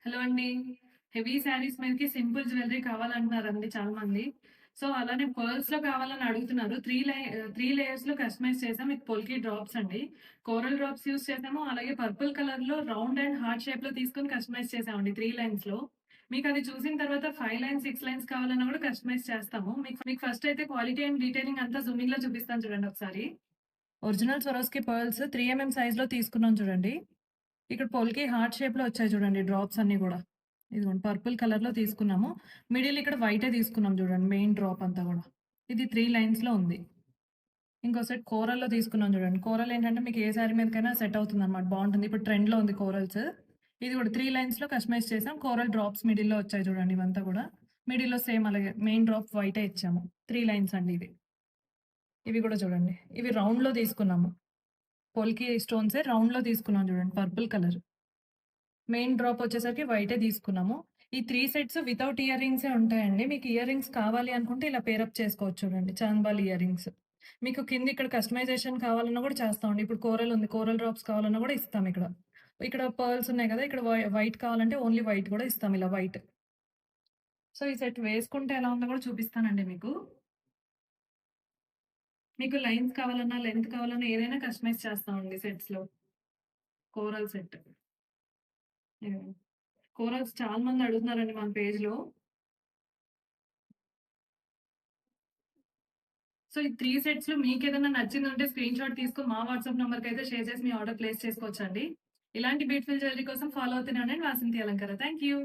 Hello అండి. Heavy saris మీదకి simple jewellery కావాలంటున్నారండి చాలా మంది. సో, అలానే పర్ల్స్‌లో కావాలని అడుగుతున్నారు. 3 లేయర్స్‌లో కస్టమైజ్ చేసాం విత్ పొల్కి డ్రాప్స్ అండి. కోరల్ డ్రాప్స్ యూజ్ చేసాము. అలాగే పర్పుల్ కలర్‌లో రౌండ్ అండ్ హార్ట్ షేప్‌లో తీసుకొని కస్టమైజ్ చేసామండి 3 లైన్స్‌లో. మీకది చూసిన తర్వాత 5 లైన్స్, 6 లైన్స్ కావాలన్నా కూడా కస్టమైజ్ చేస్తాము. మీకు ఫస్ట్ అయితే క్వాలిటీ అండ్ డీటెయిలింగ్ అంతా జూమింగ్‌లో చూపిస్తాను చూడండి ఒకసారి. ఒరిజినల్ స్వరోస్‌కి పర్ల్స్ 3 సైజ్‌లో తీసుకున్నాం చూడండి. ఇక్కడ పొల్కి హార్ట్ షేప్‌లో వచ్చాయి చూడండి డ్రాప్స్ అన్నీ గూడా. ఇదిగోండి పర్పుల్ కలర్‌లో తీసుకున్నాము. మిడిల్ ఇక్కడ వైటే తీసుకున్నాం చూడండి మెయిన్ డ్రాప్ అంతా గూడా. ఇది 3 లైన్స్‌లో ఉంది. ఇంకో సెట్ కోరల్‌లో తీసుకున్నాం చూడండి. కోరల్ ఏంటంటే మీకు ఏ శారీ మీదకైనా సెట్ అవుతుందన్నమాట. బావుంటుంది. ఇప్పుడు ట్రెండ్‌లో ఉంది కోరల్స్. ఇది కూడా 3 లైన్స్‌లో కస్టమైజ్ చేసాం. కోరల్ డ్రాప్స్ మిడిల్‌లో వచ్చాయి చూడండి ఇవంతా గూడా. మిడిల్‌లో సేమ్ అలాగే మెయిన్ డ్రాప్ వైటే ఇచ్చాము. 3 లైన్స్ అండి ఇవి. ఇవి గూడా చూడండి. ఇవి రౌండ్‌లో తీసుకున్నాము. పోల్కి స్టోన్సే రౌండ్‌లో తీసుకున్నాం చూడండి పర్పుల్ కలర్. మెయిన్ డ్రాప్ వచ్చేసరికి వైటే తీసుకున్నాము. ఈ 3 సెట్స్ వితౌట్ ఇయర్ రింగ్సే ఉంటాయండి. మీకు ఇయర్ రింగ్స్ కావాలి అనుకుంటే ఇలా పేరప్ చేసుకోవచ్చు చూడండి. చాంద్బాల్ ఇయర్ రింగ్స్. మీకు కింద ఇక్కడ కస్టమైజేషన్ కావాలన్నా కూడా చేస్తామండి. ఇప్పుడు కోరల్ ఉంది. కోరల్ డ్రాప్స్ కావాలన్నా కూడా ఇస్తాం ఇక్కడ. ఇక్కడ పర్ల్స్ ఉన్నాయి కదా! ఇక్కడ వైట్ కావాలంటే ఓన్లీ వైట్ కూడా ఇస్తాం ఇలా వైట్. సో, ఈ సెట్ వేసుకుంటే ఎలా ఉందో కూడా చూపిస్తానండి మీకు. మీకు లైన్స్ కావాలన్నా, లెంత్ కావాలన్నా ఏదైనా కస్టమైజ్ చేస్తామండి సెట్స్‌లో. Coral set. యాహ్! కోరల్స్ చాలా మంది అడుగుతున్నారండి మన పేజ్‌లో. సో, ఈ 3 సెట్స్‌లో మీకేదైనా నచ్చిందుంటే స్క్రీన్‌షాట్ తీసుకొని మా వాట్సాప్ నంబర్‌కైతే షేర్ చేసి మీ ఆర్డర్ ప్లేస్ చేసుకోవచ్చండి. ఇలాంటి బ్యూటిఫుల్ జ్యువెల్లరీ కోసం ఫాలో అవుతూనే ఉండండి వాసంతి అలంకార. Thank you.